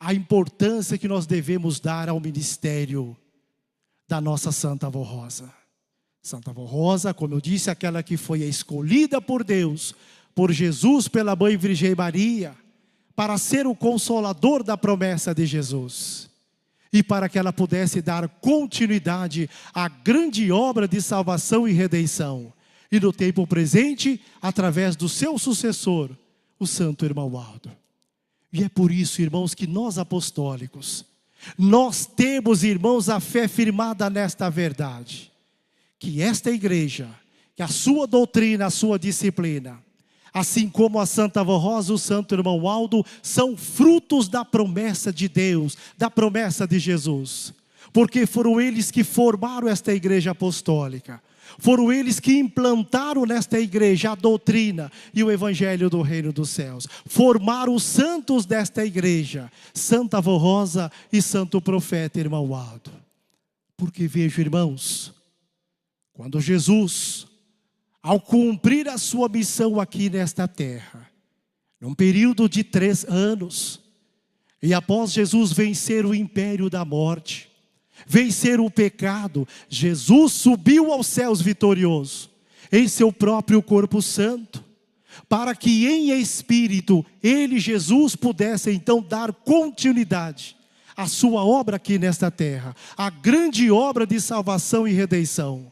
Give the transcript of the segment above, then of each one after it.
a importância que nós devemos dar ao ministério da nossa Santa Avó Rosa. Santa Avó Rosa, como eu disse, aquela que foi escolhida por Deus, por Jesus, pela Mãe Virgem Maria, para ser o consolador da promessa de Jesus. E para que ela pudesse dar continuidade à grande obra de salvação e redenção. E no tempo presente, através do seu sucessor, o Santo Irmão Aldo. E é por isso, irmãos, que nós apostólicos, nós temos, irmãos, a fé firmada nesta verdade. Que esta igreja, que a sua doutrina, a sua disciplina, assim como a Santa Avó Rosa e o Santo Irmão Aldo, são frutos da promessa de Deus, da promessa de Jesus. Porque foram eles que formaram esta igreja apostólica. Foram eles que implantaram nesta igreja a doutrina e o evangelho do reino dos céus. Formaram os santos desta igreja, Santa Avó Rosa e Santo Profeta Irmão Aldo. Porque vejo, irmãos, quando Jesus, ao cumprir a sua missão aqui nesta terra, num período de 3 anos, e após Jesus vencer o império da morte, vencer o pecado, Jesus subiu aos céus vitorioso, em seu próprio corpo santo, para que em espírito, ele, Jesus, pudesse então dar continuidade à sua obra aqui nesta terra, a grande obra de salvação e redenção.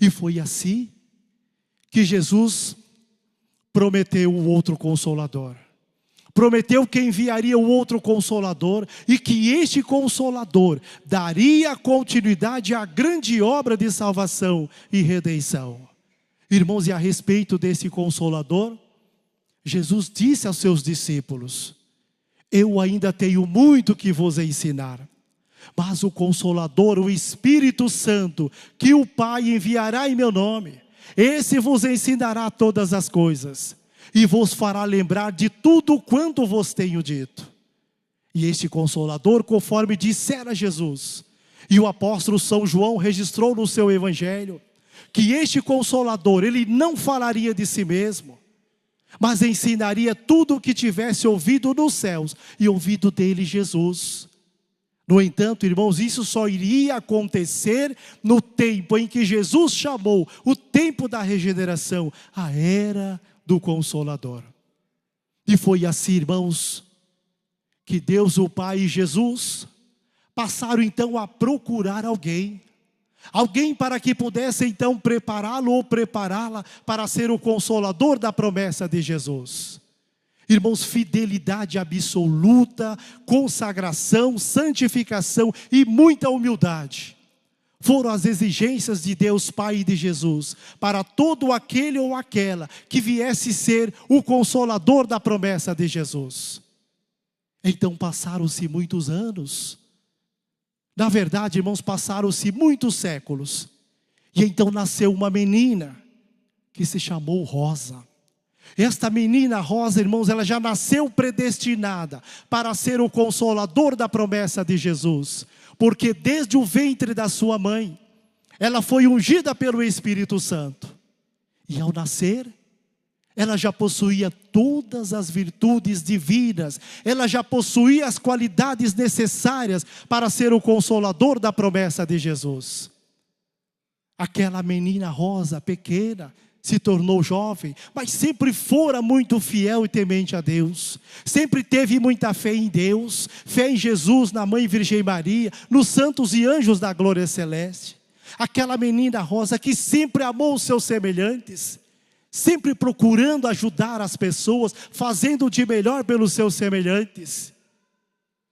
E foi assim que Jesus prometeu o outro Consolador. Prometeu que enviaria o outro Consolador e que este Consolador daria continuidade à grande obra de salvação e redenção. Irmãos, e a respeito desse Consolador, Jesus disse aos seus discípulos: eu ainda tenho muito que vos ensinar. Mas o Consolador, o Espírito Santo, que o Pai enviará em meu nome, esse vos ensinará todas as coisas e vos fará lembrar de tudo quanto vos tenho dito. E este Consolador, conforme dissera Jesus, e o apóstolo São João registrou no seu evangelho, que este Consolador, ele não falaria de si mesmo, mas ensinaria tudo o que tivesse ouvido nos céus e ouvido dele Jesus. No entanto, irmãos, isso só iria acontecer no tempo em que Jesus chamou o tempo da regeneração, a era do Consolador. E foi assim, irmãos, que Deus o Pai e Jesus passaram então a procurar alguém para que pudesse então prepará-lo ou prepará-la para ser o Consolador da promessa de Jesus. Irmãos, fidelidade absoluta, consagração, santificação e muita humildade foram as exigências de Deus Pai e de Jesus para todo aquele ou aquela que viesse ser o Consolador da promessa de Jesus. Então passaram-se muitos anos. Na verdade, irmãos, passaram-se muitos séculos. E então nasceu uma menina que se chamou Rosa. Esta menina Rosa, irmãos, ela já nasceu predestinada para ser o Consolador da promessa de Jesus. Porque desde o ventre da sua mãe, ela foi ungida pelo Espírito Santo. E ao nascer, ela já possuía todas as virtudes divinas. Ela já possuía as qualidades necessárias para ser o Consolador da promessa de Jesus. Aquela menina Rosa, pequena, se tornou jovem, mas sempre fora muito fiel e temente a Deus. Sempre teve muita fé em Deus, fé em Jesus, na Mãe Virgem Maria, nos santos e anjos da glória celeste. Aquela menina Rosa que sempre amou os seus semelhantes, sempre procurando ajudar as pessoas, fazendo de melhor pelos seus semelhantes.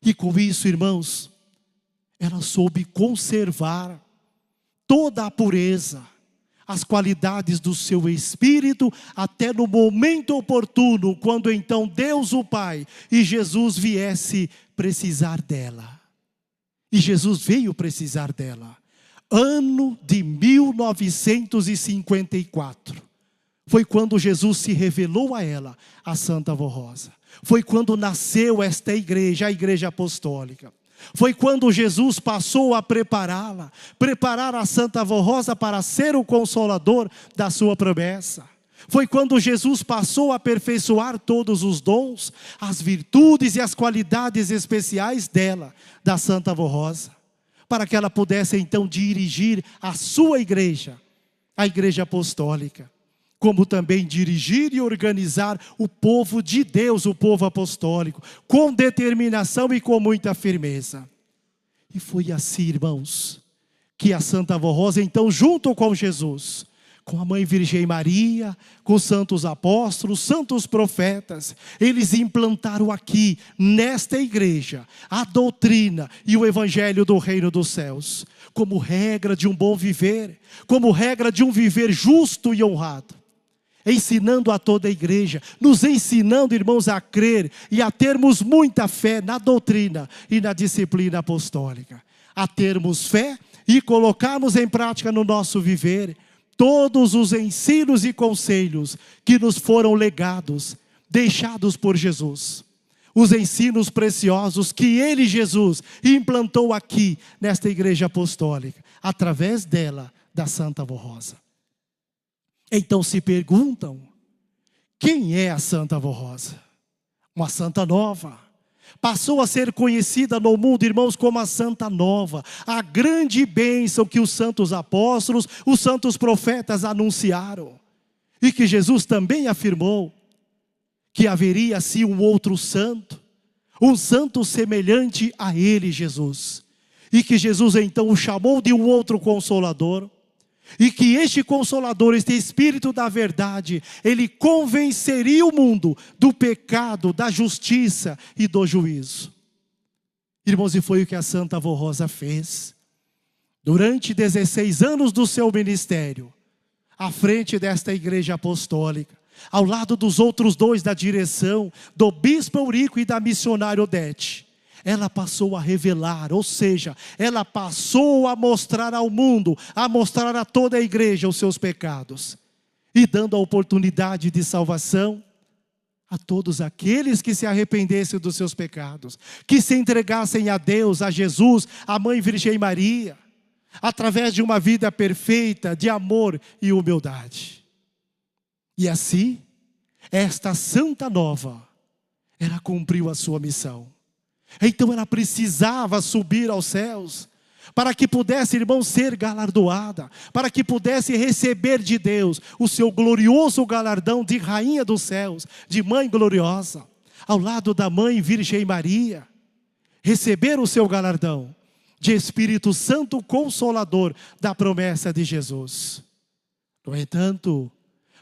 E com isso, irmãos, ela soube conservar toda a pureza, as qualidades do seu espírito, até no momento oportuno, quando então Deus o Pai e Jesus viesse precisar dela. E Jesus veio precisar dela. Ano de 1954. Foi quando Jesus se revelou a ela, a Santa Avó Rosa. Foi quando nasceu esta igreja, a igreja apostólica. Foi quando Jesus passou a preparar a Santa Avó Rosa para ser o Consolador da sua promessa. Foi quando Jesus passou a aperfeiçoar todos os dons, as virtudes e as qualidades especiais dela, da Santa Avó Rosa, para que ela pudesse então dirigir a sua igreja, a igreja apostólica, como também dirigir e organizar o povo de Deus, o povo apostólico, com determinação e com muita firmeza. E foi assim, irmãos, que a Santa Avó Rosa, então, junto com Jesus, com a Mãe Virgem Maria, com os santos apóstolos, santos profetas, eles implantaram aqui, nesta igreja, a doutrina e o evangelho do reino dos céus, como regra de um bom viver, como regra de um viver justo e honrado, ensinando a toda a igreja, nos ensinando, irmãos, a crer e a termos muita fé na doutrina e na disciplina apostólica, a termos fé e colocarmos em prática no nosso viver todos os ensinos e conselhos que nos foram legados, deixados por Jesus. Os ensinos preciosos que Ele, Jesus, implantou aqui nesta igreja apostólica, através dela, da Santa Avó Rosa. Então se perguntam, quem é a Santa Avó Rosa? Uma santa nova. Passou a ser conhecida no mundo, irmãos, como a Santa Nova, a grande bênção que os santos apóstolos, os santos profetas anunciaram, e que Jesus também afirmou, que haveria assim um outro santo, um santo semelhante a ele, Jesus, e que Jesus então o chamou de um outro Consolador, e que este Consolador, este Espírito da verdade, ele convenceria o mundo do pecado, da justiça e do juízo. Irmãos, e foi o que a Santa Avó Rosa fez. Durante 16 anos do seu ministério, à frente desta igreja apostólica, ao lado dos outros dois da direção, do Bispo Eurico e da missionária Odete, ela passou a revelar, ou seja, ela passou a mostrar ao mundo, a mostrar a toda a igreja os seus pecados, e dando a oportunidade de salvação a todos aqueles que se arrependessem dos seus pecados, que se entregassem a Deus, a Jesus, a Mãe Virgem Maria, através de uma vida perfeita, de amor e humildade. E assim, esta Santa Nova, ela cumpriu a sua missão. Então ela precisava subir aos céus, para que pudesse, irmão, ser galardoada, para que pudesse receber de Deus o seu glorioso galardão de Rainha dos Céus, de Mãe Gloriosa, ao lado da Mãe Virgem Maria, receber o seu galardão de Espírito Santo Consolador da promessa de Jesus. No entanto,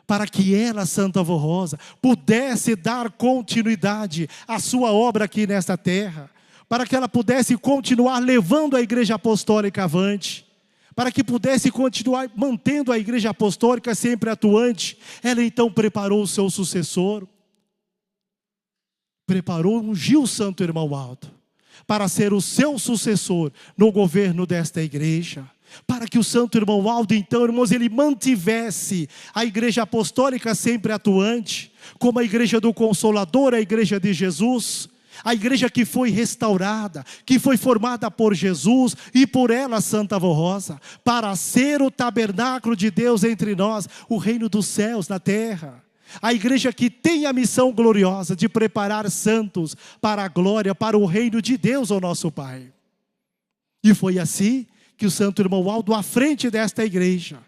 para que ela, Santa Avó Rosa, pudesse dar continuidade à sua obra aqui nesta terra, para que ela pudesse continuar levando a igreja apostólica avante, para que pudesse continuar mantendo a igreja apostólica sempre atuante, ela então preparou o seu sucessor, ungiu o Santo Irmão Aldo, para ser o seu sucessor no governo desta igreja, para que o Santo Irmão Aldo, então, irmãos, ele mantivesse a igreja apostólica sempre atuante, como a igreja do Consolador, a igreja de Jesus, a igreja que foi restaurada, que foi formada por Jesus e por ela, Santa Avó Rosa, para ser o tabernáculo de Deus entre nós, o reino dos céus na terra. A igreja que tem a missão gloriosa de preparar santos para a glória, para o reino de Deus, o nosso Pai. E foi assim que o Santo Irmão Aldo, à frente desta igreja,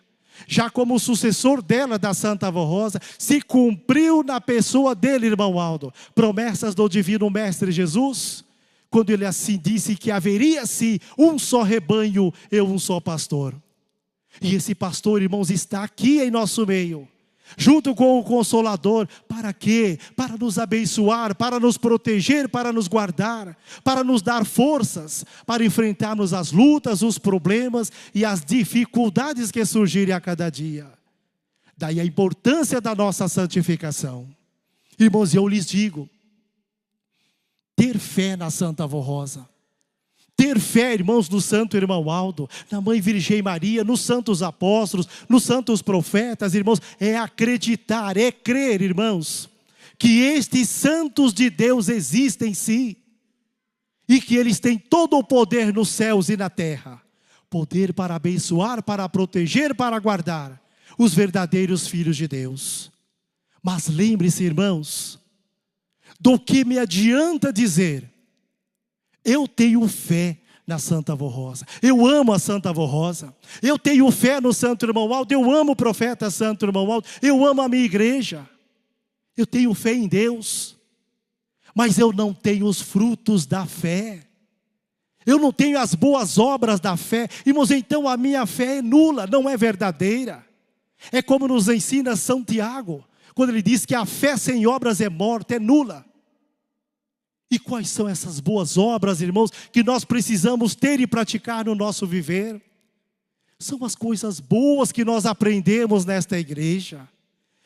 já como sucessor dela, da Santa Avó Rosa, se cumpriu na pessoa dele, irmão Aldo, promessas do Divino Mestre Jesus, quando ele assim disse que haveria sim um só rebanho e um só pastor. E esse pastor, irmãos, está aqui em nosso meio, junto com o Consolador. Para quê? Para nos abençoar, para nos proteger, para nos guardar, para nos dar forças, para enfrentarmos as lutas, os problemas e as dificuldades que surgirem a cada dia. Daí a importância da nossa santificação. Irmãos, eu lhes digo, ter fé na Santa Avó Rosa, ter fé, irmãos, no Santo Irmão Aldo, na Mãe Virgem Maria, nos santos apóstolos, nos santos profetas, irmãos, é acreditar, é crer, irmãos, que estes santos de Deus existem sim, e que eles têm todo o poder nos céus e na terra, poder para abençoar, para proteger, para guardar os verdadeiros filhos de Deus. Mas lembre-se, irmãos, do que me adianta dizer, eu tenho fé na Santa Avó Rosa, eu amo a Santa Avó Rosa, eu tenho fé no Santo Irmão Aldo, eu amo o profeta Santo Irmão Aldo, eu amo a minha igreja, eu tenho fé em Deus, mas eu não tenho os frutos da fé, eu não tenho as boas obras da fé, irmãos, então a minha fé é nula, não é verdadeira. É como nos ensina São Tiago, quando ele diz que a fé sem obras é morta, é nula. E quais são essas boas obras, irmãos, que nós precisamos ter e praticar no nosso viver? São as coisas boas que nós aprendemos nesta igreja.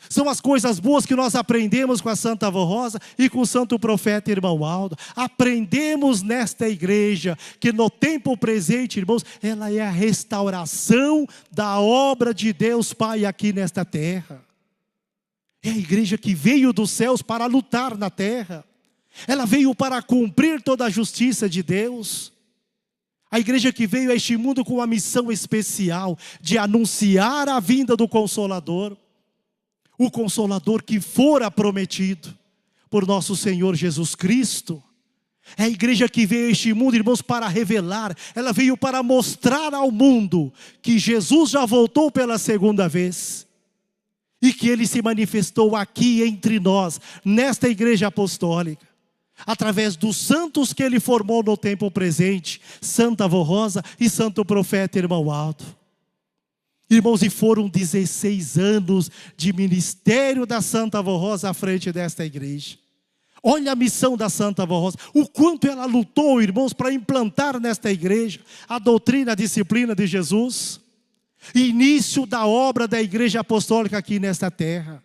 São as coisas boas que nós aprendemos com a Santa Avó Rosa e com o Santo Profeta Irmão Aldo. Aprendemos nesta igreja que no tempo presente, irmãos, ela é a restauração da obra de Deus Pai aqui nesta terra. É a igreja que veio dos céus para lutar na terra. Ela veio para cumprir toda a justiça de Deus. A igreja que veio a este mundo com uma missão especial de anunciar a vinda do Consolador. O Consolador que fora prometido por nosso Senhor Jesus Cristo. É a igreja que veio a este mundo, irmãos, para revelar. Ela veio para mostrar ao mundo que Jesus já voltou pela segunda vez. E que Ele se manifestou aqui entre nós, nesta igreja apostólica. Através dos santos que Ele formou no tempo presente. Santa Avó Rosa e Santo Profeta Irmão Aldo. Irmãos, e foram 16 anos de ministério da Santa Avó Rosa à frente desta igreja. Olha a missão da Santa Avó Rosa, o quanto ela lutou, irmãos, para implantar nesta igreja a doutrina, a disciplina de Jesus. Início da obra da igreja apostólica aqui nesta terra.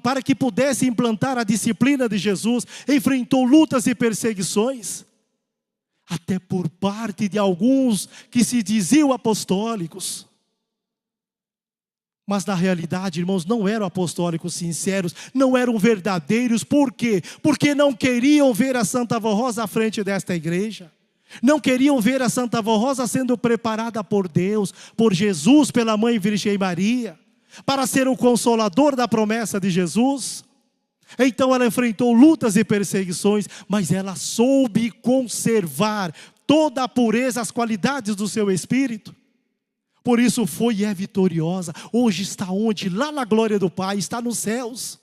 Para que pudesse implantar a disciplina de Jesus, enfrentou lutas e perseguições. Até por parte de alguns que se diziam apostólicos. Mas na realidade, irmãos, não eram apostólicos sinceros, não eram verdadeiros. Por quê? Porque não queriam ver a Santa Avó Rosa à frente desta igreja. Não queriam ver a Santa Avó Rosa sendo preparada por Deus, por Jesus, pela Mãe Virgem Maria, para ser o consolador da promessa de Jesus. Então ela enfrentou lutas e perseguições, mas ela soube conservar toda a pureza, as qualidades do seu espírito. Por isso foi e é vitoriosa. Hoje está onde? Lá na glória do Pai, está nos céus.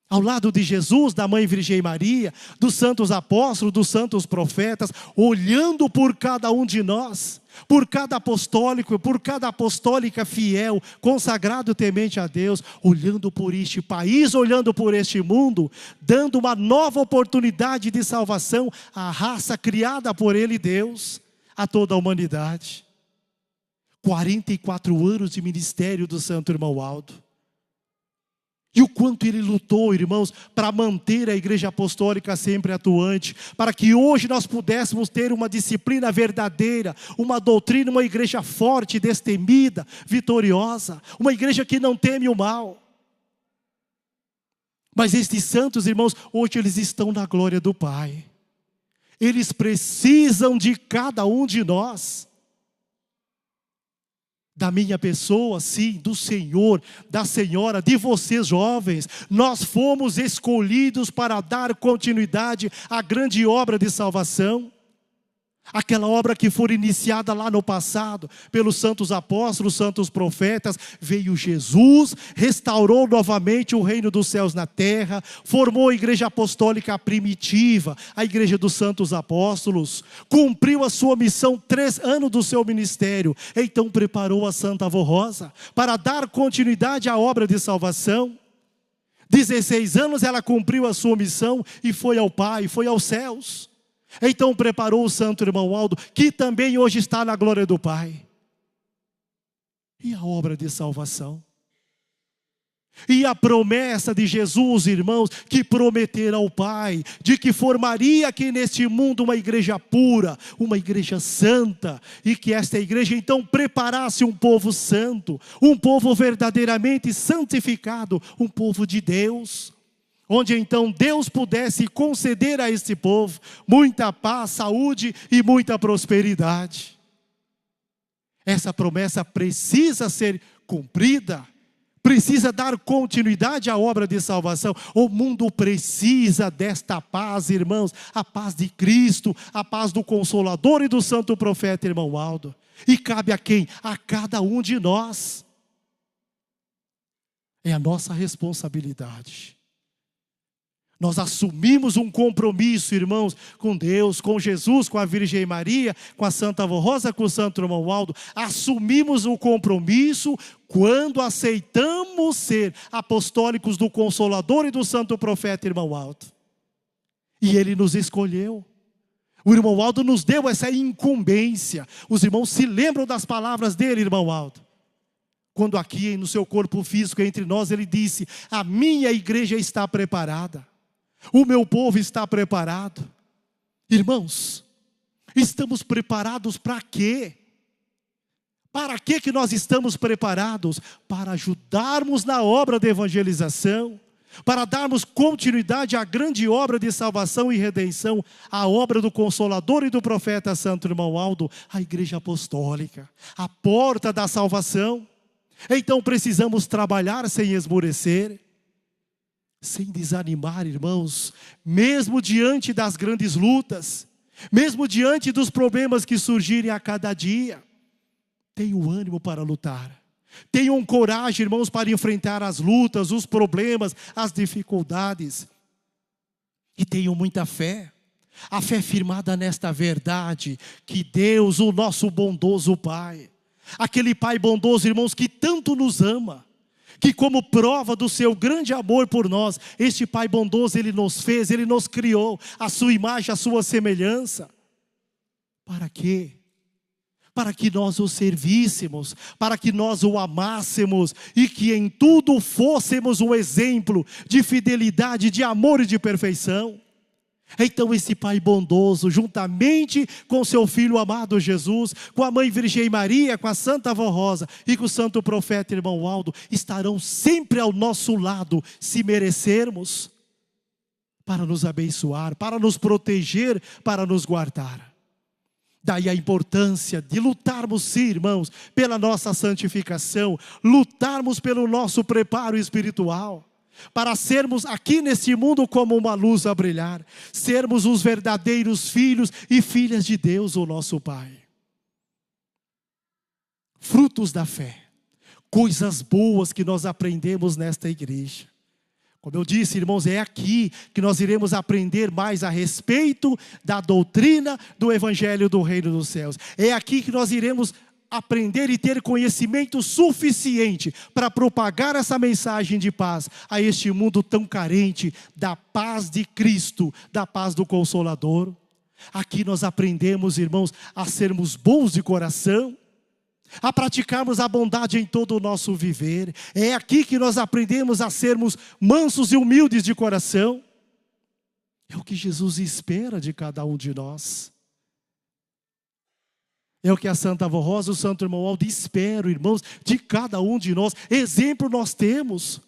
Ao lado de Jesus, da Mãe Virgem Maria, dos santos apóstolos, dos santos profetas, olhando por cada um de nós, por cada apostólico, por cada apostólica fiel, consagrado temente a Deus, olhando por este país, olhando por este mundo, dando uma nova oportunidade de salvação à raça criada por Ele, Deus, a toda a humanidade. 44 anos de ministério do Santo Irmão Aldo. E o quanto ele lutou, irmãos, para manter a igreja apostólica sempre atuante, para que hoje nós pudéssemos ter uma disciplina verdadeira, uma doutrina, uma igreja forte, destemida, vitoriosa, uma igreja que não teme o mal. Mas estes santos, irmãos, hoje eles estão na glória do Pai. Eles precisam de cada um de nós. Da minha pessoa, sim, do Senhor, da Senhora, de vocês jovens. Nós fomos escolhidos para dar continuidade à grande obra de salvação. Aquela obra que foi iniciada lá no passado, pelos santos apóstolos, santos profetas. Veio Jesus, restaurou novamente o reino dos céus na terra, formou a igreja apostólica primitiva, a igreja dos santos apóstolos, cumpriu a sua missão 3 anos do seu ministério, então preparou a Santa Avó Rosa para dar continuidade à obra de salvação. 16 anos ela cumpriu a sua missão e foi ao Pai, foi aos céus. Então preparou o Santo Irmão Aldo, que também hoje está na glória do Pai. E a obra de salvação? E a promessa de Jesus, irmãos, que prometera ao Pai, de que formaria aqui neste mundo uma igreja pura, uma igreja santa, e que esta igreja então preparasse um povo santo, um povo verdadeiramente santificado, um povo de Deus. Onde então Deus pudesse conceder a este povo muita paz, saúde e muita prosperidade. Essa promessa precisa ser cumprida, precisa dar continuidade à obra de salvação. O mundo precisa desta paz, irmãos, a paz de Cristo, a paz do Consolador e do Santo Profeta, irmão Aldo. E cabe a quem? A cada um de nós. É a nossa responsabilidade. Nós assumimos um compromisso, irmãos, com Deus, com Jesus, com a Virgem Maria, com a Santa Avó Rosa, com o Santo Irmão Aldo. Assumimos o compromisso quando aceitamos ser apostólicos do Consolador e do Santo Profeta, irmão Aldo. E Ele nos escolheu. O irmão Aldo nos deu essa incumbência. Os irmãos se lembram das palavras dele, irmão Aldo. Quando aqui no seu corpo físico entre nós, ele disse: a minha igreja está preparada. O meu povo está preparado. Irmãos, estamos preparados para quê? Para que nós estamos preparados? Para ajudarmos na obra de evangelização, para darmos continuidade à grande obra de salvação e redenção, a obra do Consolador e do Profeta Santo Irmão Aldo, a Igreja Apostólica, a porta da salvação. Então precisamos trabalhar sem esmorecer, sem desanimar, irmãos, mesmo diante das grandes lutas, mesmo diante dos problemas que surgirem a cada dia. Tenham ânimo para lutar, tenham coragem, irmãos, para enfrentar as lutas, os problemas, as dificuldades, e tenham muita fé, a fé firmada nesta verdade, que Deus, o nosso bondoso Pai, aquele Pai bondoso, irmãos, que tanto nos ama, que como prova do seu grande amor por nós, este Pai bondoso, Ele nos fez, Ele nos criou, a sua imagem, a sua semelhança. Para quê? Para que nós o servíssemos, para que nós o amássemos, e que em tudo fôssemos um exemplo de fidelidade, de amor e de perfeição. Então esse Pai bondoso, juntamente com seu Filho amado Jesus, com a Mãe Virgem Maria, com a Santa Avó Rosa e com o Santo Profeta Irmão Aldo, estarão sempre ao nosso lado, se merecermos, para nos abençoar, para nos proteger, para nos guardar. Daí a importância de lutarmos, sim, irmãos, pela nossa santificação, lutarmos pelo nosso preparo espiritual, para sermos aqui neste mundo como uma luz a brilhar, sermos os verdadeiros filhos e filhas de Deus, o nosso Pai. Frutos da fé, coisas boas que nós aprendemos nesta igreja. Como eu disse, irmãos, é aqui que nós iremos aprender mais a respeito da doutrina do Evangelho do Reino dos Céus. É aqui que nós iremos aprender e ter conhecimento suficiente para propagar essa mensagem de paz a este mundo tão carente da paz de Cristo, da paz do Consolador. Aqui nós aprendemos, irmãos, a sermos bons de coração, a praticarmos a bondade em todo o nosso viver. É aqui que nós aprendemos a sermos mansos e humildes de coração. É o que Jesus espera de cada um de nós. É o que a Santa Avó Rosa, o Santo Irmão Aldo esperam, irmãos, de cada um de nós. Exemplo nós temos.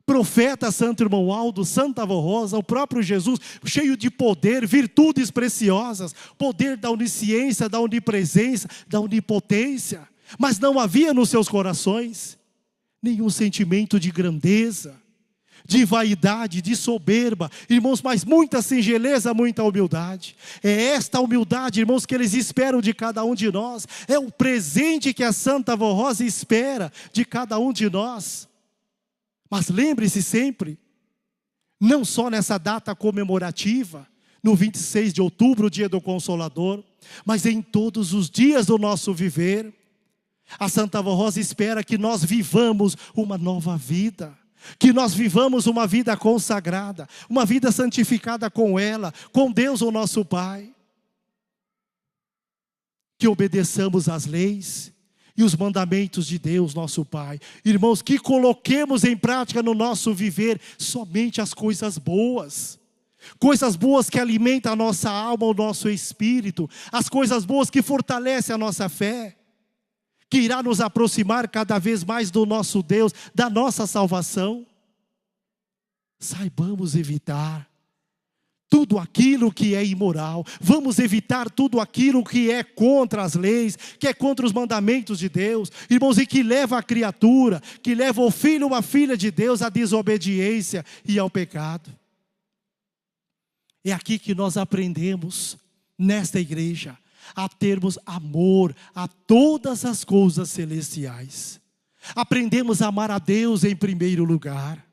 Profeta Santo Irmão Aldo, Santa Avó Rosa, o próprio Jesus, cheio de poder, virtudes preciosas, poder da onisciência, da onipresença, da onipotência. Mas não havia nos seus corações nenhum sentimento de grandeza, de vaidade, de soberba, irmãos, mas muita singeleza, muita humildade. É esta humildade, irmãos, que eles esperam de cada um de nós. É o presente que a Santa Avó Rosa espera de cada um de nós. Mas lembre-se sempre, não só nessa data comemorativa, no 26 de outubro, o dia do Consolador, mas em todos os dias do nosso viver. A Santa Avó Rosa espera que nós vivamos uma nova vida, que nós vivamos uma vida consagrada, uma vida santificada com ela, com Deus o nosso Pai. Que obedeçamos às leis e os mandamentos de Deus nosso Pai. Irmãos, que coloquemos em prática no nosso viver somente as coisas boas. Coisas boas que alimentam a nossa alma, o nosso espírito. As coisas boas que fortalecem a nossa fé, que irá nos aproximar cada vez mais do nosso Deus, da nossa salvação. Saibamos evitar tudo aquilo que é imoral, vamos evitar tudo aquilo que é contra as leis, que é contra os mandamentos de Deus, irmãos, e que leva a criatura, que leva o filho ou a filha de Deus à desobediência e ao pecado. É aqui que nós aprendemos, nesta igreja, a termos amor a todas as coisas celestiais. Aprendemos a amar a Deus em primeiro lugar,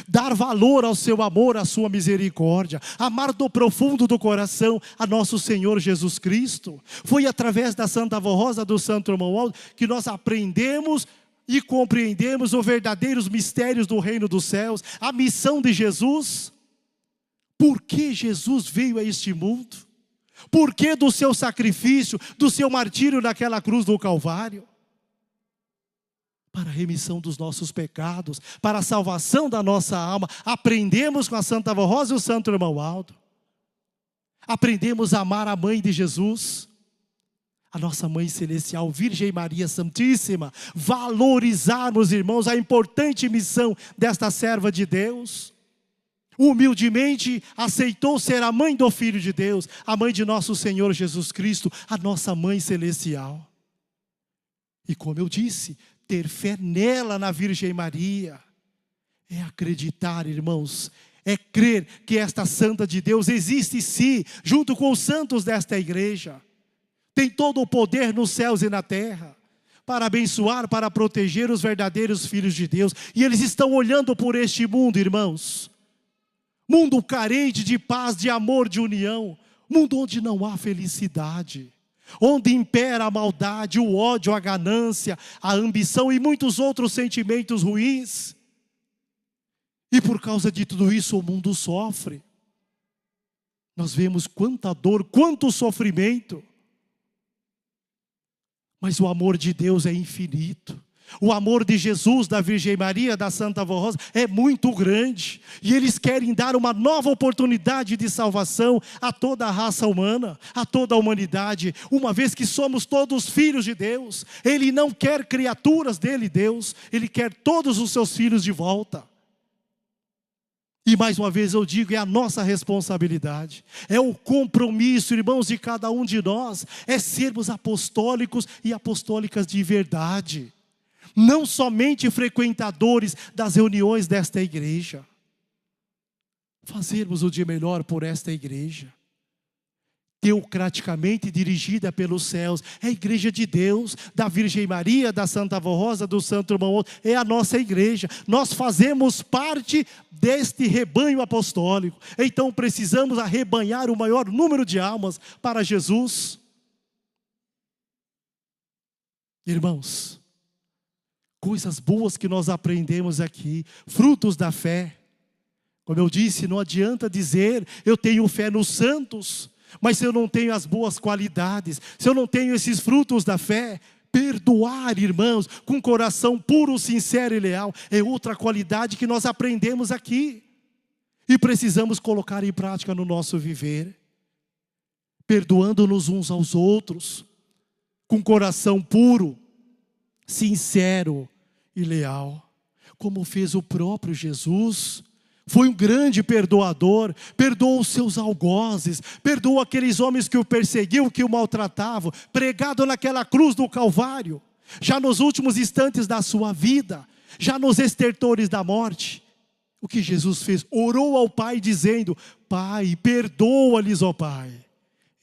dar valor ao seu amor, à sua misericórdia, amar do profundo do coração a nosso Senhor Jesus Cristo. Foi através da Santa Avó Rosa, do Santo Irmão Aldo, que nós aprendemos e compreendemos os verdadeiros mistérios do reino dos céus, a missão de Jesus. Por que Jesus veio a este mundo? Por que do seu sacrifício, do seu martírio naquela cruz do Calvário? Para a remissão dos nossos pecados, para a salvação da nossa alma. Aprendemos com a Santa Avó Rosa e o Santo Irmão Aldo. Aprendemos a amar a mãe de Jesus, a nossa mãe celestial, Virgem Maria Santíssima. Valorizarmos, irmãos, a importante missão desta serva de Deus. Humildemente aceitou ser a mãe do Filho de Deus, a mãe de nosso Senhor Jesus Cristo, a nossa mãe celestial. E como eu disse, ter fé nela, na Virgem Maria, é acreditar, irmãos, é crer que esta Santa de Deus existe sim, junto com os santos desta igreja. Tem todo o poder nos céus e na terra, para abençoar, para proteger os verdadeiros filhos de Deus. E eles estão olhando por este mundo, irmãos. Mundo carente de paz, de amor, de união. Mundo onde não há felicidade. Onde impera a maldade, o ódio, a ganância, a ambição e muitos outros sentimentos ruins. E por causa de tudo isso o mundo sofre. Nós vemos quanta dor, quanto sofrimento. Mas o amor de Deus é infinito. O amor de Jesus, da Virgem Maria, da Santa Avó Rosa é muito grande. E eles querem dar uma nova oportunidade de salvação a toda a raça humana, a toda a humanidade. Uma vez que somos todos filhos de Deus. Ele não quer criaturas dele, Deus. Ele quer todos os seus filhos de volta. E mais uma vez eu digo, é a nossa responsabilidade. É o compromisso, irmãos, de cada um de nós. É sermos apostólicos e apostólicas de verdade. Não somente frequentadores das reuniões desta igreja. Fazermos o de melhor por esta igreja. Teocraticamente dirigida pelos céus. É a igreja de Deus, da Virgem Maria, da Santa Avó Rosa, do Santo Irmão Aldo. É a nossa igreja. Nós fazemos parte deste rebanho apostólico. Então precisamos arrebanhar o maior número de almas para Jesus. Irmãos, coisas boas que nós aprendemos aqui, frutos da fé. Como eu disse, não adianta dizer, eu tenho fé nos santos, mas se eu não tenho as boas qualidades, se eu não tenho esses frutos da fé, perdoar, irmãos, com coração puro, sincero e leal, é outra qualidade que nós aprendemos aqui. E precisamos colocar em prática no nosso viver, perdoando-nos uns aos outros, com coração puro, sincero e leal, como fez o próprio Jesus. Foi um grande perdoador, perdoou os seus algozes, perdoou aqueles homens que o perseguiam, que o maltratavam, pregado naquela cruz do Calvário, já nos últimos instantes da sua vida, já nos estertores da morte. O que Jesus fez? Orou ao Pai dizendo, Pai, perdoa-lhes, ó Pai,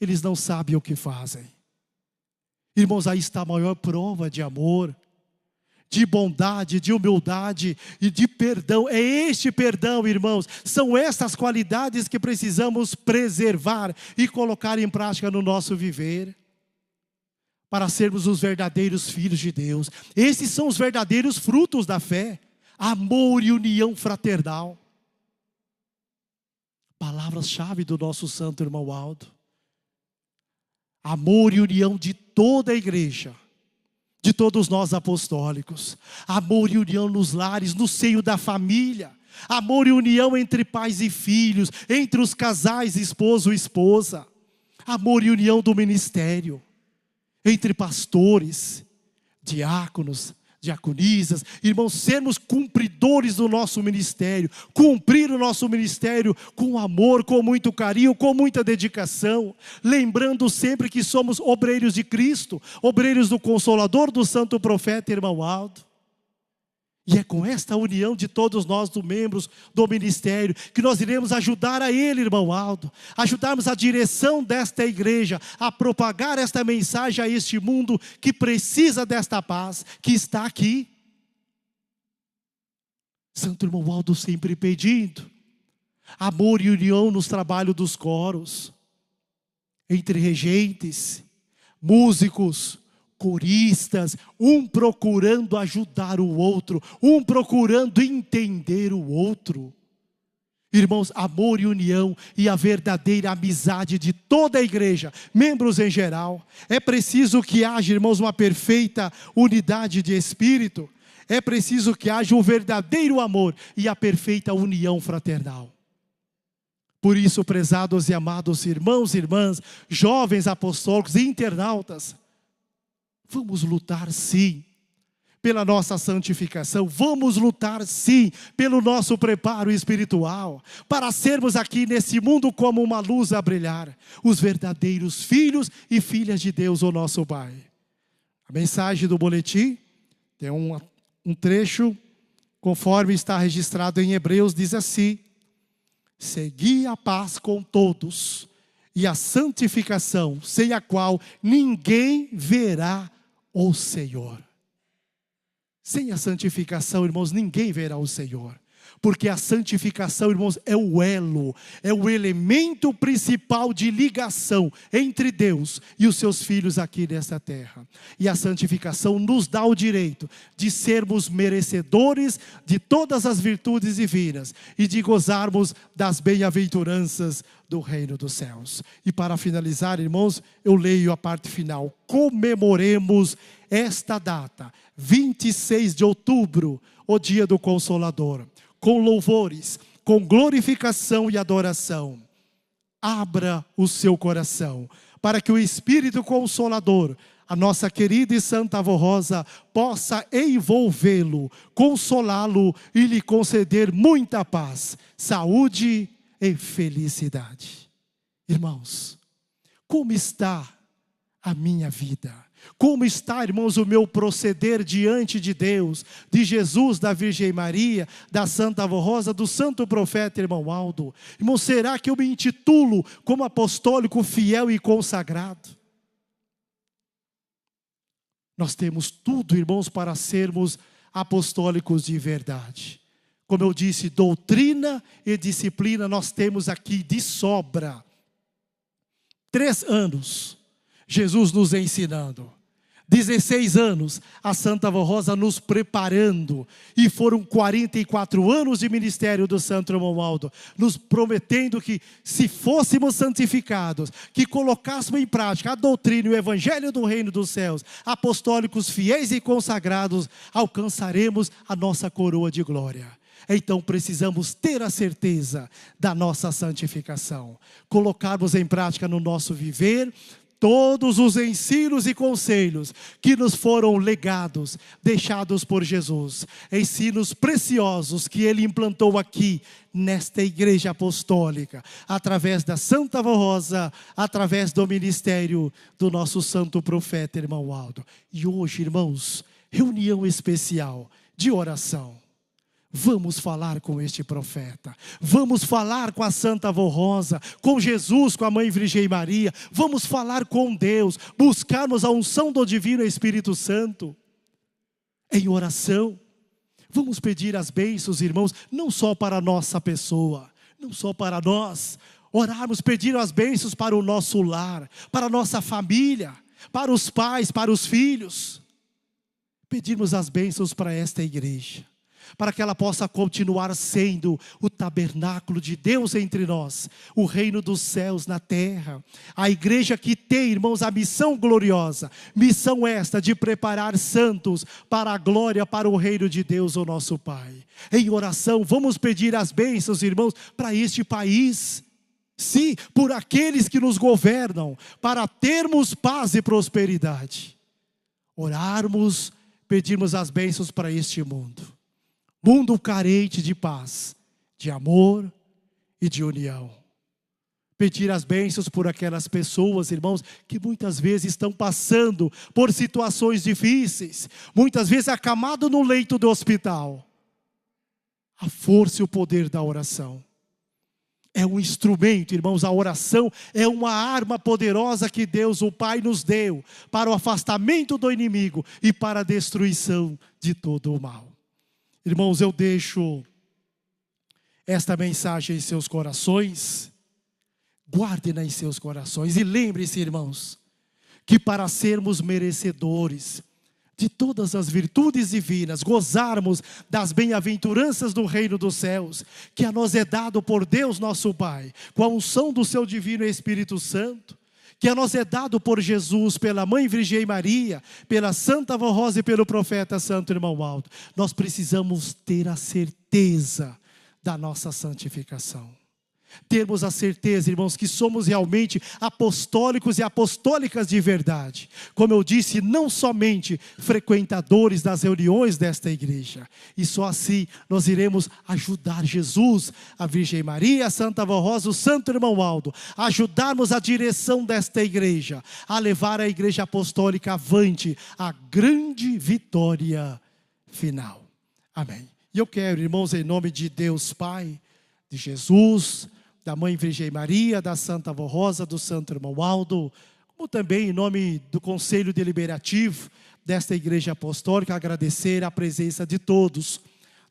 eles não sabem o que fazem. Irmãos, aí está a maior prova de amor, de bondade, de humildade e de perdão. É este perdão, irmãos, são essas qualidades que precisamos preservar e colocar em prática no nosso viver, para sermos os verdadeiros filhos de Deus. Esses são os verdadeiros frutos da fé, amor e união fraternal. Palavras-chave do nosso Santo Irmão Aldo. Amor e união de toda a igreja, de todos nós apostólicos. Amor e união nos lares, no seio da família. Amor e união entre pais e filhos, entre os casais, esposo e esposa. Amor e união do ministério, entre pastores, diáconos, diaconisas, irmãos, sermos cumpridores do nosso ministério, cumprir o nosso ministério com amor, com muito carinho, com muita dedicação, lembrando sempre que somos obreiros de Cristo, obreiros do Consolador, do Santo Profeta, irmão Aldo. E é com esta união de todos nós, dos membros do ministério, que nós iremos ajudar a ele, irmão Aldo, ajudarmos a direção desta igreja, a propagar esta mensagem a este mundo que precisa desta paz, que está aqui. Santo irmão Aldo sempre pedindo amor e união nos trabalhos dos coros, entre regentes, músicos, coristas, um procurando ajudar o outro, um procurando entender o outro. Irmãos, amor e união e a verdadeira amizade de toda a igreja, membros em geral. É preciso que haja, irmãos, uma perfeita unidade de espírito. É preciso que haja um verdadeiro amor e a perfeita união fraternal. Por isso, prezados e amados irmãos e irmãs, jovens apostólicos e internautas, vamos lutar sim pela nossa santificação, vamos lutar sim pelo nosso preparo espiritual, para sermos aqui nesse mundo como uma luz a brilhar, os verdadeiros filhos e filhas de Deus, o nosso Pai. A mensagem do boletim tem um trecho, conforme está registrado em Hebreus, diz assim: segui a paz com todos e a santificação, sem a qual ninguém verá o Senhor. Sem a santificação, irmãos, ninguém verá o Senhor. Porque a santificação, irmãos, é o elo, é o elemento principal de ligação entre Deus e os seus filhos aqui nesta terra. E a santificação nos dá o direito de sermos merecedores de todas as virtudes divinas e de gozarmos das bem-aventuranças do reino dos céus. E para finalizar, irmãos, eu leio a parte final. Comemoremos esta data, 26 de outubro, o dia do Consolador, com louvores, com glorificação e adoração. Abra o seu coração, para que o Espírito Consolador, a nossa querida e santa avó Rosa, possa envolvê-lo, consolá-lo e lhe conceder muita paz, saúde e felicidade. Irmãos, como está a minha vida? Como está, irmãos, o meu proceder diante de Deus, de Jesus, da Virgem Maria, da Santa Avó Rosa, do Santo Profeta, irmão Aldo? Irmão, será que eu me intitulo como apostólico fiel e consagrado? Nós temos tudo, irmãos, para sermos apostólicos de verdade. Como eu disse, doutrina e disciplina nós temos aqui de sobra. 3 anos, Jesus nos ensinando. 16 anos, a Santa Avó Rosa nos preparando. E foram 44 anos de ministério do Santo Irmão Aldo, nos prometendo que, se fôssemos santificados, que colocássemos em prática a doutrina e o evangelho do reino dos céus, apostólicos fiéis e consagrados, alcançaremos a nossa coroa de glória. Então precisamos ter a certeza da nossa santificação, colocarmos em prática no nosso viver todos os ensinos e conselhos que nos foram legados, deixados por Jesus. Ensinos preciosos que Ele implantou aqui, nesta igreja apostólica, através da Santa Avó Rosa, através do ministério do nosso Santo Profeta, irmão Aldo. E hoje, irmãos, reunião especial de oração. Vamos falar com este profeta, vamos falar com a Santa Avó Rosa, com Jesus, com a Mãe Virgem Maria, vamos falar com Deus, buscarmos a unção do Divino Espírito Santo, em oração. Vamos pedir as bênçãos, irmãos, não só para a nossa pessoa, não só para nós, orarmos, pedir as bênçãos para o nosso lar, para a nossa família, para os pais, para os filhos, pedirmos as bênçãos para esta igreja, para que ela possa continuar sendo o tabernáculo de Deus entre nós, o reino dos céus na terra. A igreja que tem, irmãos, a missão gloriosa, missão esta de preparar santos para a glória, para o reino de Deus, o nosso Pai. Em oração, vamos pedir as bênçãos, irmãos, para este país. Sim, por aqueles que nos governam, para termos paz e prosperidade. Orarmos pedirmos as bênçãos para este mundo. Mundo carente de paz, de amor e de união. Pedir as bênçãos por aquelas pessoas, irmãos, que muitas vezes estão passando por situações difíceis, muitas vezes acamado no leito do hospital. A força e o poder da oração. É um instrumento, irmãos, a oração é uma arma poderosa que Deus, o Pai, nos deu para o afastamento do inimigo e para a destruição de todo o mal. Irmãos, eu deixo esta mensagem em seus corações, guardem-na em seus corações e lembre-se, irmãos, que para sermos merecedores de todas as virtudes divinas, gozarmos das bem-aventuranças do reino dos céus, que a nós é dado por Deus nosso Pai, com a unção do seu divino Espírito Santo, que a nós é dado por Jesus, pela Mãe Virgem Maria, pela Santa Avó Rosa e pelo profeta Santo Irmão Aldo, nós precisamos ter a certeza da nossa santificação. Termos a certeza, irmãos, que somos realmente apostólicos e apostólicas de verdade. Como eu disse, não somente frequentadores das reuniões desta igreja. E só assim nós iremos ajudar Jesus, a Virgem Maria, a Santa Avó Rosa, o Santo Irmão Aldo, a ajudarmos a direção desta igreja, a levar a igreja apostólica avante, a grande vitória final. Amém. E eu quero, irmãos, em nome de Deus Pai, de Jesus, da Mãe Virgem Maria, da Santa Avó Rosa, do Santo Irmão Aldo, como também em nome do Conselho Deliberativo desta Igreja Apostólica, agradecer a presença de todos,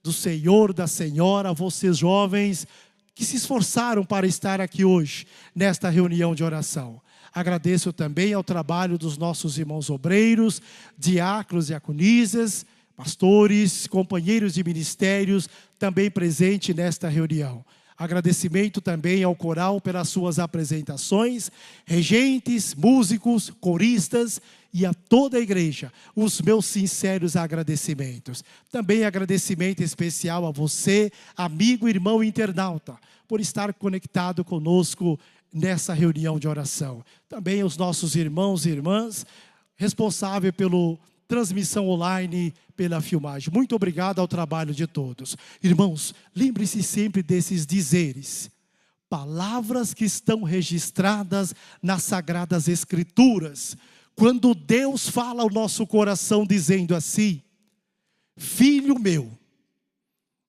do Senhor, da Senhora, vocês jovens que se esforçaram para estar aqui hoje, nesta reunião de oração. Agradeço também ao trabalho dos nossos irmãos obreiros, diáconos e diaconisas, pastores, companheiros de ministérios, também presentes nesta reunião. Agradecimento também ao coral pelas suas apresentações, regentes, músicos, coristas e a toda a igreja, os meus sinceros agradecimentos. Também agradecimento especial a você, amigo, irmão internauta, por estar conectado conosco nessa reunião de oração. Também aos nossos irmãos e irmãs, responsáveis pela transmissão online, pela filmagem. Muito obrigado ao trabalho de todos. Irmãos, lembre-se sempre desses dizeres, palavras que estão registradas nas Sagradas Escrituras. Quando Deus fala ao nosso coração dizendo assim: filho meu,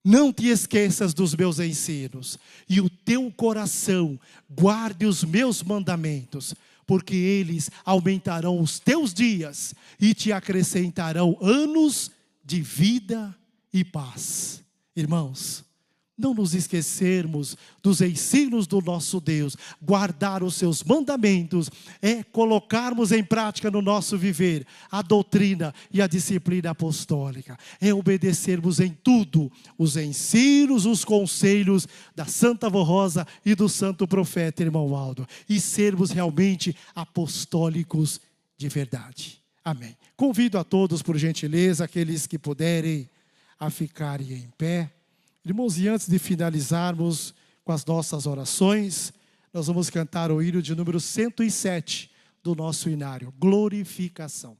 não te esqueças dos meus ensinos, e o teu coração guarde os meus mandamentos, porque eles aumentarão os teus dias e te acrescentarão anos de vida e paz. Irmãos, não nos esquecermos dos ensinos do nosso Deus. Guardar os seus mandamentos é colocarmos em prática no nosso viver a doutrina e a disciplina apostólica. É obedecermos em tudo os ensinos, os conselhos da Santa Avó Rosa e do Santo Profeta Irmão Aldo. E sermos realmente apostólicos de verdade. Amém. Convido a todos, por gentileza, aqueles que puderem, a ficarem em pé. Irmãos, e antes de finalizarmos com as nossas orações, nós vamos cantar o hino de número 107 do nosso inário, Glorificação.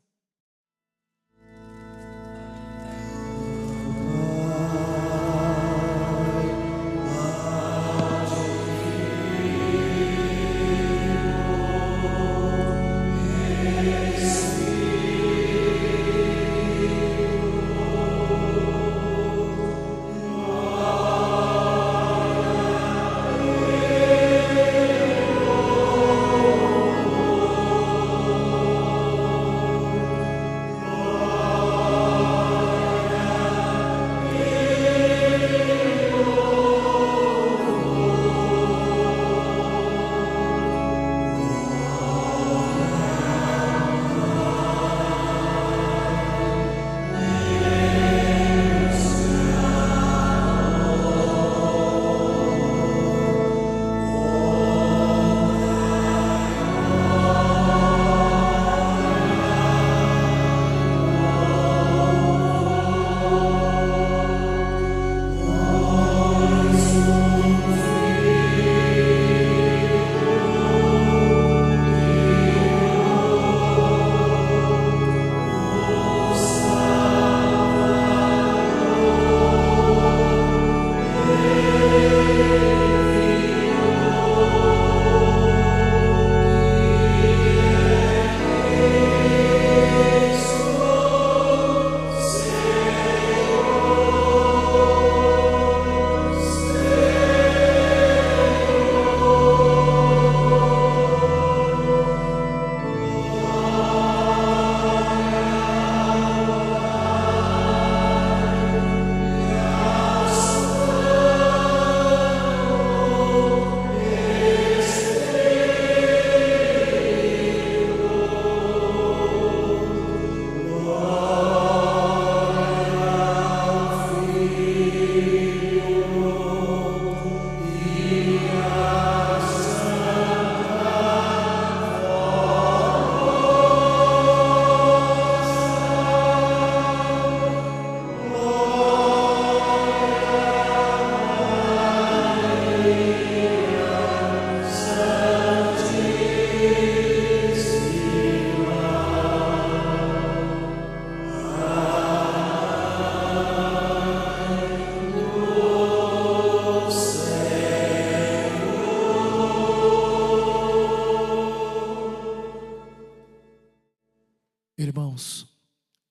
Irmãos,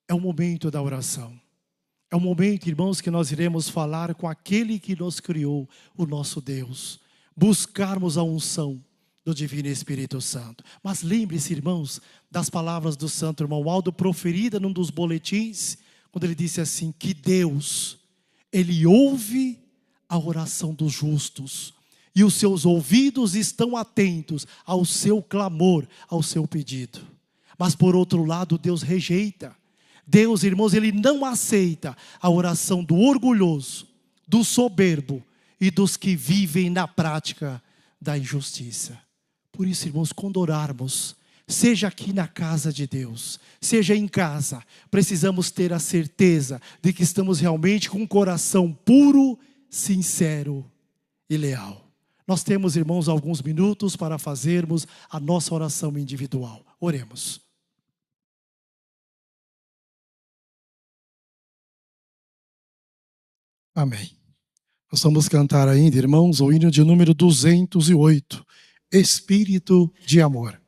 é o momento da oração. É o momento, irmãos, que nós iremos falar com aquele que nos criou, o nosso Deus. Buscarmos a unção do Divino Espírito Santo. Mas lembre-se, irmãos, das palavras do Santo Irmão Aldo, proferida num dos boletins, quando ele disse assim, que Deus, Ele ouve a oração dos justos, e os seus ouvidos estão atentos ao seu clamor, ao seu pedido. Mas por outro lado, Deus rejeita. Deus, irmãos, Ele não aceita a oração do orgulhoso, do soberbo e dos que vivem na prática da injustiça. Por isso, irmãos, quando orarmos, seja aqui na casa de Deus, seja em casa, precisamos ter a certeza de que estamos realmente com um coração puro, sincero e leal. Nós temos, irmãos, alguns minutos para fazermos a nossa oração individual. Oremos. Amém. Nós vamos cantar ainda, irmãos, o hino de número 208, Espírito de Amor.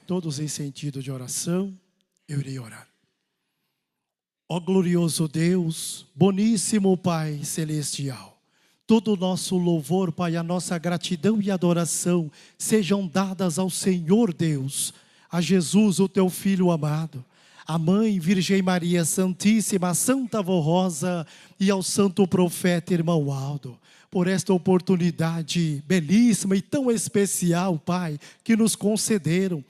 Todos em sentido de oração, eu irei orar. Ó glorioso Deus, boníssimo Pai celestial, todo o nosso louvor, Pai, a nossa gratidão e adoração sejam dadas ao Senhor Deus, a Jesus, o teu Filho amado, a Mãe Virgem Maria Santíssima, a Santa Avó Rosa e ao Santo Profeta Irmão Aldo, por esta oportunidade belíssima e tão especial, Pai, que nos concederam,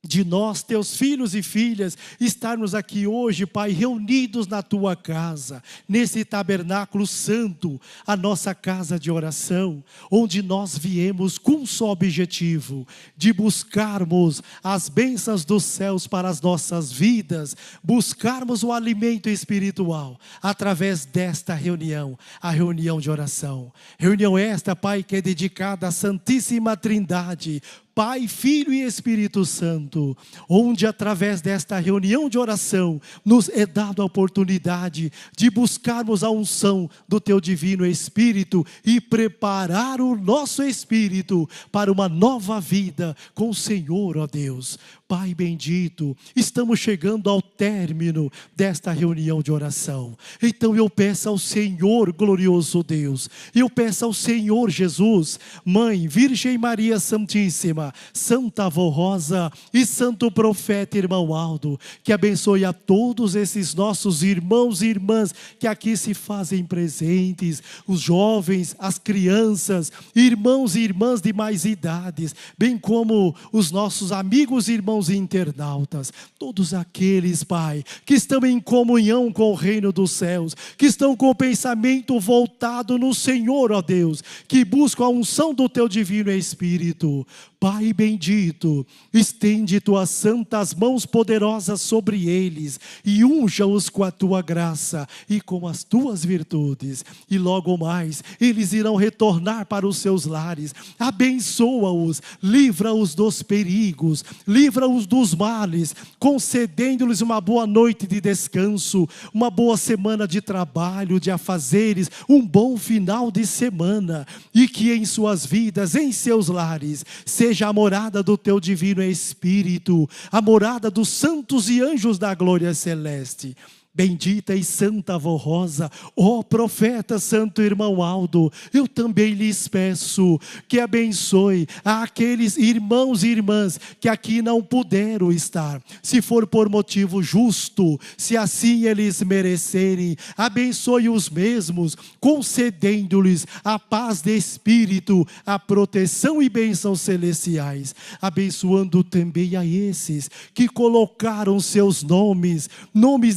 de nós, teus filhos e filhas, estarmos aqui hoje, Pai, reunidos na tua casa, nesse tabernáculo santo, a nossa casa de oração, onde nós viemos com um só objetivo, de buscarmos as bênçãos dos céus para as nossas vidas, buscarmos o alimento espiritual, através desta reunião, a reunião de oração. Reunião esta, Pai, que é dedicada à Santíssima Trindade, Pai, Filho e Espírito Santo, onde através desta reunião de oração nos é dado a oportunidade de buscarmos a unção do Teu Divino Espírito e preparar o nosso espírito para uma nova vida com o Senhor, ó Deus. Pai bendito, estamos chegando ao término desta reunião de oração. Então eu peço ao Senhor, glorioso Deus, eu peço ao Senhor Jesus, Mãe, Virgem Maria Santíssima, Santa Avó Rosa e Santo Profeta Irmão Aldo, que abençoe a todos esses nossos irmãos e irmãs que aqui se fazem presentes, os jovens, as crianças, irmãos e irmãs de mais idades, bem como os nossos amigos e irmãos internautas, todos aqueles, Pai, que estão em comunhão com o reino dos céus, que estão com o pensamento voltado no Senhor, ó Deus, que buscam a unção do Teu Divino Espírito. Pai bendito, estende Tuas santas mãos poderosas sobre eles e unja-os com a Tua graça e com as Tuas virtudes. E logo mais, eles irão retornar para os seus lares. Abençoa-os, livra-os dos perigos, livra-os dos males, concedendo-lhes uma boa noite de descanso, uma boa semana de trabalho, de afazeres, um bom final de semana. E que em suas vidas, em seus lares, seja a morada do Teu Divino Espírito, a morada dos santos e anjos da glória celeste. Bendita e Santa Avó Rosa, ó profeta Santo Irmão Aldo, eu também lhes peço que abençoe aqueles irmãos e irmãs que aqui não puderam estar. Se for por motivo justo, se assim eles merecerem, abençoe os mesmos, concedendo-lhes a paz de espírito, a proteção e bênçãos celestiais. Abençoando também a esses que colocaram seus nomes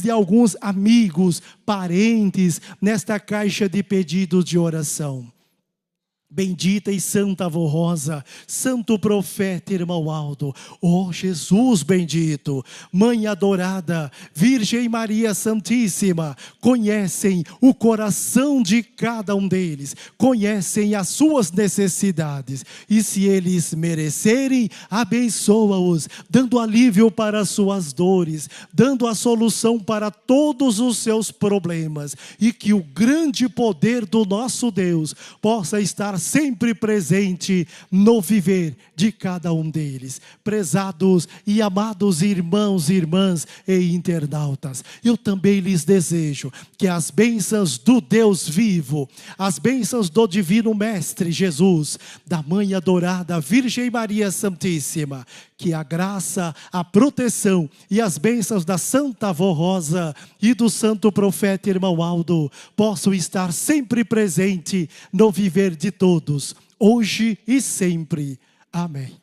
de alguns amigos, parentes, nesta caixa de pedidos de oração. Bendita e Santa Avó Rosa, Santo Profeta Irmão Aldo, ó Jesus bendito, Mãe adorada, Virgem Maria Santíssima, conhecem o coração de cada um deles, conhecem as suas necessidades, e se eles merecerem, abençoa-os, dando alívio para as suas dores, dando a solução para todos os seus problemas, e que o grande poder do nosso Deus possa estar sempre presente no viver de cada um deles. Prezados e amados irmãos e irmãs e internautas, eu também lhes desejo que as bênçãos do Deus vivo, as bênçãos do Divino Mestre Jesus, da Mãe adorada Virgem Maria Santíssima, que a graça, a proteção e as bênçãos da Santa Avó Rosa e do Santo Profeta Irmão Aldo possam estar sempre presente no viver de todos, hoje e sempre. Amém.